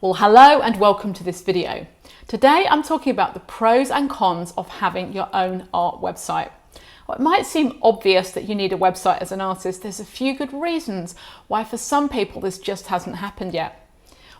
Well, hello and welcome to this video. Today I'm talking about the pros and cons of having your own art website. Well, it might seem obvious that you need a website as an artist. There's a few good reasons why for some people this just hasn't happened yet.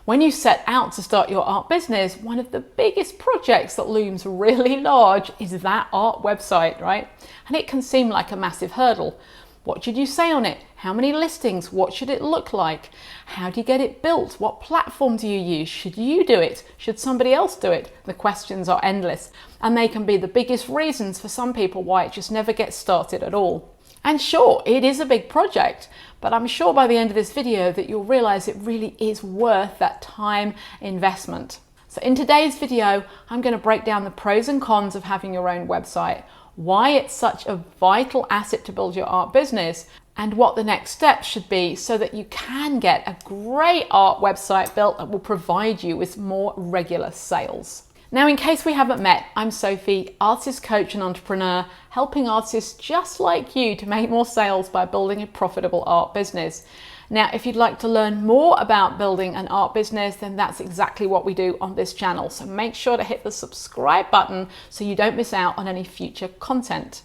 When you set out to start your art business, one of the biggest projects that looms really large is that art website, right? And it can seem like a massive hurdle. What should you say on it? How many listings? What should it look like? How do you get it built? What platform do you use? Should you do it? Should somebody else do it? The questions are endless, and they can be the biggest reasons for some people why it just never gets started at all. And sure, it is a big project, but I'm sure by the end of this video that you'll realize it really is worth that time investment. So in today's video, I'm going to break down the pros and cons of having your own website, why it's such a vital asset to build your art business, and what the next steps should be so that you can get a great art website built that will provide you with more regular sales. Now, in case we haven't met, I'm Sophie, artist coach and entrepreneur, helping artists just like you to make more sales by building a profitable art business. Now, if you'd like to learn more about building an art business, then that's exactly what we do on this channel. So make sure to hit the subscribe button so you don't miss out on any future content.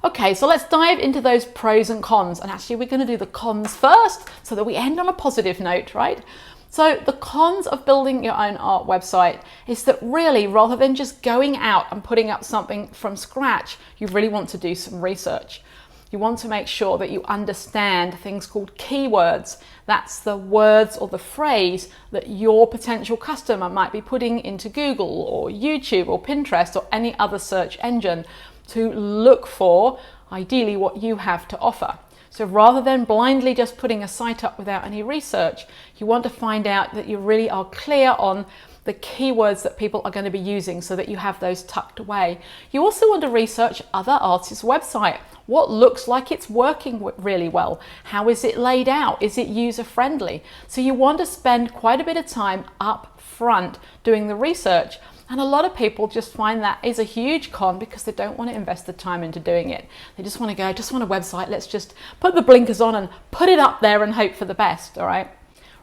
Okay, so let's dive into those pros and cons. And actually, we're going to do the cons first so that we end on a positive note, right? So the cons of building your own art website is that really, rather than just going out and putting up something from scratch, you really want to do some research. You want to make sure that you understand things called keywords. That's the words or the phrase that your potential customer might be putting into Google or YouTube or Pinterest or any other search engine to look for, ideally, what you have to offer. So rather than blindly just putting a site up without any research, you want to find out that you really are clear on the keywords that people are going to be using so that you have those tucked away. You also want to research other artists' website. What looks like it's working really well? How is it laid out? Is it user-friendly? So you want to spend quite a bit of time up front doing the research. And a lot of people just find that is a huge con because they don't want to invest the time into doing it. They just want to go, just want a website, let's just put the blinkers on and put it up there and hope for the best, all right?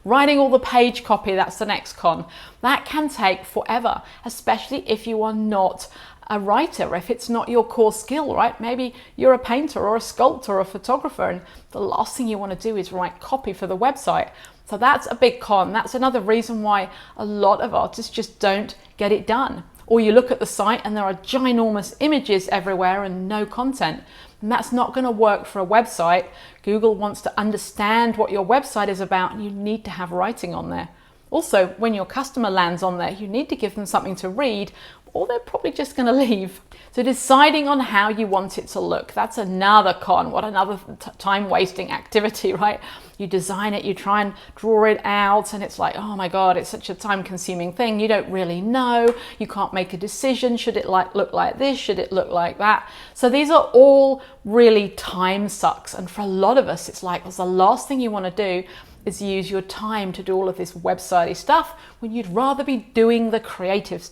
Writing all the page copy, that's the next con. That can take forever, especially if you are not a writer, if it's not your core skill, right? Maybe you're a painter or a sculptor or a photographer, and the last thing you want to do is write copy for the website. So that's a big con. That's another reason why a lot of artists just don't get it done. Or you look at the site and there are ginormous images everywhere and no content. And that's not going to work for a website. Google wants to understand what your website is about, and you need to have writing on there. Also, when your customer lands on there, you need to give them something to read, or they're probably just going to leave. So deciding on how you want it to look, that's another con. What another time-wasting activity, right? You design it, you try and draw it out, and it's like, oh my God, it's such a time-consuming thing. You don't really know. You can't make a decision. Should it look like this? Should it look like that? So these are all really time sucks. And for a lot of us, it's like, well, the last thing you want to do is use your time to do all of this website-y stuff when you'd rather be doing the creative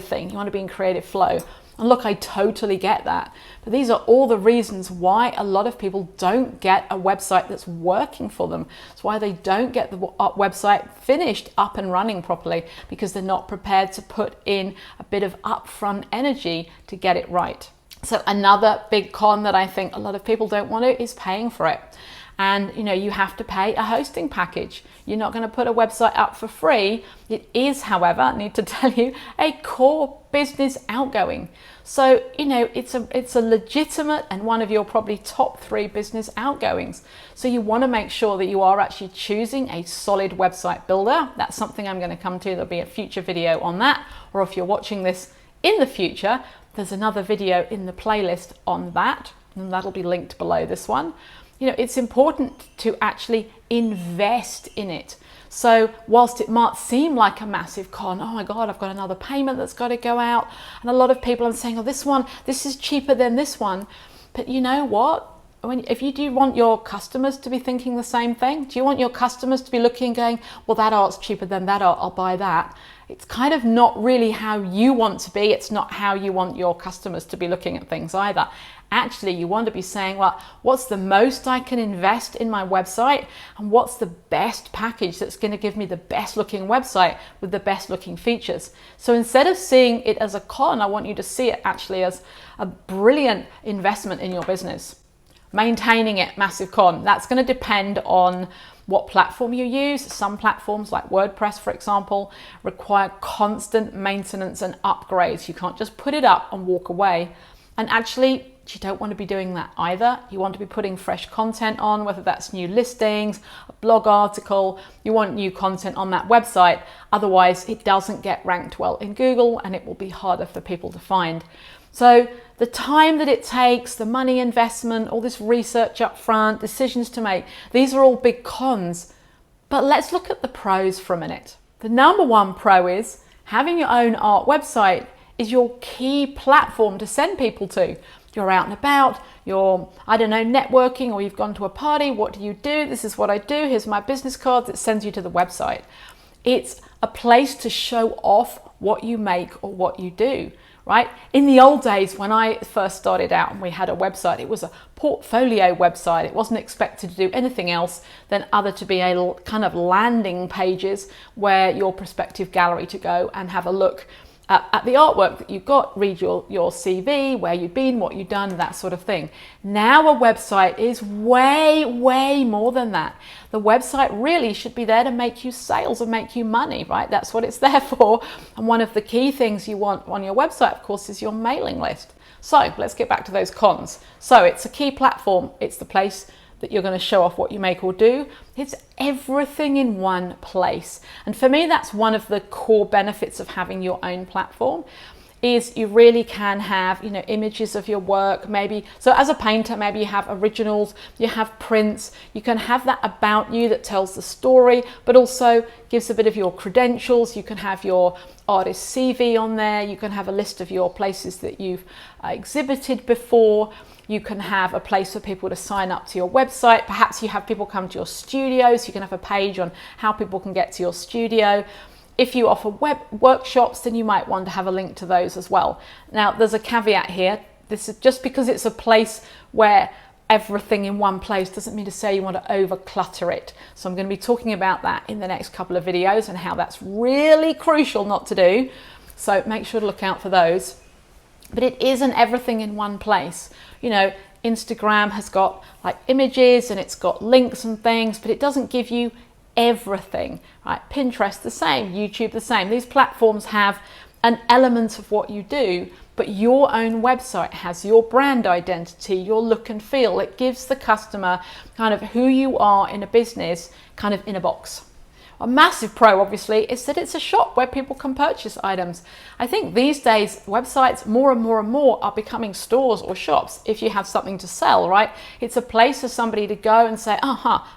thing. You want to be in creative flow. And look, I totally get that. But these are all the reasons why a lot of people don't get a website that's working for them. It's why they don't get the website finished up and running properly, because they're not prepared to put in a bit of upfront energy to get it right. So another big con that I think a lot of people don't want to is paying for it. And you have to pay a hosting package. You're not going to put a website up for free. It is, however, I need to tell you, a core business outgoing. So, it's a legitimate and one of your probably top 3 business outgoings. So you want to make sure that you are actually choosing a solid website builder. That's something I'm going to come to. There'll be a future video on that. Or if you're watching this in the future, there's another video in the playlist on that, and that'll be linked below this one. It's important to actually invest in it. So whilst it might seem like a massive con, oh my God, I've got another payment that's got to go out. And a lot of people are saying, oh, this is cheaper than this one. But you know what? if you do want your customers to be thinking the same thing, do you want your customers to be looking and going, well, that art's cheaper than that art, I'll buy that. It's kind of not really how you want to be. It's not how you want your customers to be looking at things either. Actually, you want to be saying, well, what's the most I can invest in my website, and what's the best package that's going to give me the best looking website with the best looking features. So instead of seeing it as a con, I want you to see it actually as a brilliant investment in your business. Maintaining it, massive con. That's going to depend on what platform you use. Some platforms like WordPress, for example, require constant maintenance and upgrades. You can't just put it up and walk away. And actually, you don't want to be doing that either. You want to be putting fresh content on, whether that's new listings, a blog article. You want new content on that website. Otherwise, it doesn't get ranked well in Google and it will be harder for people to find. So the time that it takes, the money investment, all this research up front, decisions to make, these are all big cons. But let's look at the pros for a minute. The number one pro is having your own art website is your key platform to send people to. You're out and about, you're, I don't know, networking, or you've gone to a party. What do? This is what I do. Here's my business cards. It sends you to the website. It's a place to show off what you make or what you do, right? In the old days, when I first started out and we had a website, it was a portfolio website. It wasn't expected to do anything else than other to be a kind of landing pages where your prospective gallery to go and have a look at the artwork that you've got, read your CV, where you've been, what you've done, that sort of thing. Now a website is way, way more than that. The website really should be there to make you sales and make you money, right? That's what it's there for. And one of the key things you want on your website, of course, is your mailing list. So let's get back to those cons. So it's a key platform. It's the place that you're going to show off what you make or do. It's everything in one place. And for me, that's one of the core benefits of having your own platform, is you really can have, images of your work, maybe. So as a painter, maybe you have originals, you have prints, you can have that about you that tells the story, but also gives a bit of your credentials. You can have your artist CV on there. You can have a list of your places that you've exhibited before. You can have a place for people to sign up to your website. Perhaps you have people come to your studio, so you can have a page on how people can get to your studio. If you offer web workshops, then you might want to have a link to those as well. Now, there's a caveat here. This is just because it's a place where everything in one place doesn't mean to say you want to over clutter it. So I'm going to be talking about that in the next couple of videos and how that's really crucial not to do. So make sure to look out for those. But it isn't everything in one place. Instagram has got like images and it's got links and things, but it doesn't give you everything, right? Pinterest the same, YouTube the same. These platforms have an element of what you do, but your own website has your brand identity, your look and feel. It gives the customer kind of who you are in a business, kind of in a box. A massive pro, obviously, is that it's a shop where people can purchase items. I think these days, websites more and more and more are becoming stores or shops if you have something to sell, right? It's a place for somebody to go and say,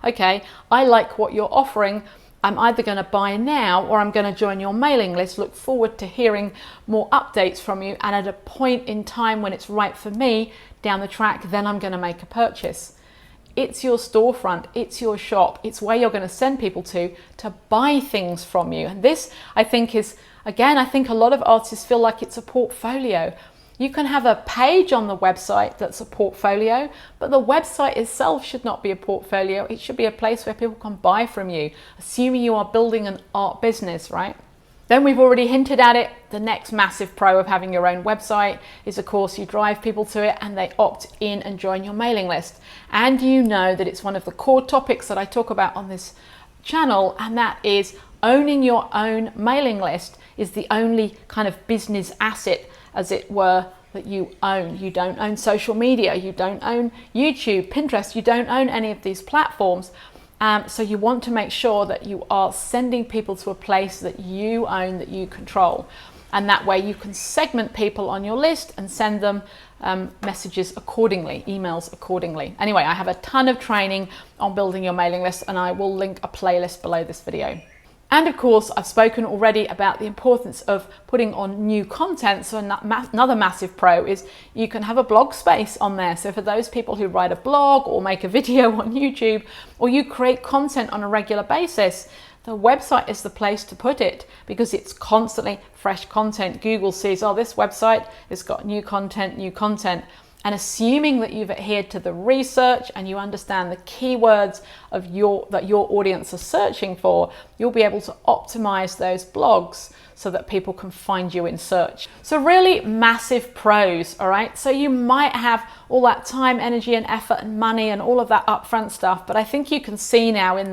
okay, I like what you're offering. I'm either going to buy now or I'm going to join your mailing list. Look forward to hearing more updates from you. And at a point in time when it's right for me down the track, then I'm going to make a purchase. It's your storefront, it's your shop, it's where you're going to send people to buy things from you. And this, I think, is, again, I think a lot of artists feel like it's a portfolio. You can have a page on the website that's a portfolio, but the website itself should not be a portfolio. It should be a place where people can buy from you, assuming you are building an art business, right? Then we've already hinted at it. The next massive pro of having your own website is, of course, you drive people to it and they opt in and join your mailing list. And you know that it's one of the core topics that I talk about on this channel, and that is owning your own mailing list is the only kind of business asset, as it were, that you own. You don't own social media, you don't own YouTube, Pinterest, you don't own any of these platforms. So you want to make sure that you are sending people to a place that you own, that you control. And that way you can segment people on your list and send them messages accordingly, emails accordingly. Anyway, I have a ton of training on building your mailing list, and I will link a playlist below this video. And of course, I've spoken already about the importance of putting on new content. So another massive pro is you can have a blog space on there. So for those people who write a blog or make a video on YouTube, or you create content on a regular basis, the website is the place to put it because it's constantly fresh content. Google sees, oh, this website has got new content. And assuming that you've adhered to the research and you understand the keywords of that your audience are searching for, you'll be able to optimize those blogs so that people can find you in search. So really massive pros, all right? So you might have all that time, energy and effort and money and all of that upfront stuff, but I think you can see now in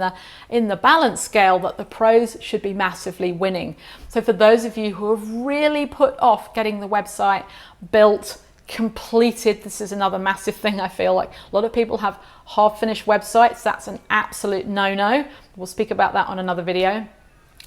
the balance scale that the pros should be massively winning. So for those of you who have really put off getting the website built, completed, this is another massive thing. I feel like a lot of people have half-finished websites. That's an absolute no-no. We'll speak about that on another video.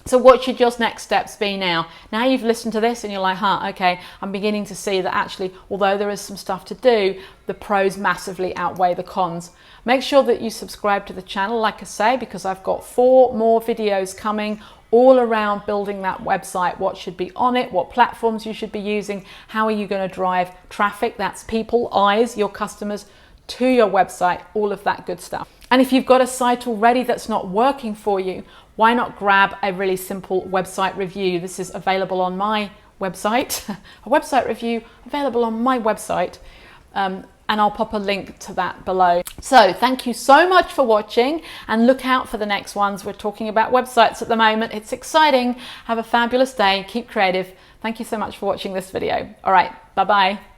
So what should your next steps be now? Now you've listened to this and you're like, okay, I'm beginning to see that actually, although there is some stuff to do, the pros massively outweigh the cons. Make sure that you subscribe to the channel, like I say, because I've got 4 more videos coming all around building that website, what should be on it, what platforms you should be using, how are you going to drive traffic, that's people, eyes, your customers, to your website, all of that good stuff. And if you've got a site already that's not working for you, why not grab a really simple website review? This is available on my website, a website review available on my website. And I'll pop a link to that below. So thank you so much for watching and look out for the next ones. We're talking about websites at the moment. It's exciting. Have a fabulous day. Keep creative. Thank you so much for watching this video. All right, bye-bye.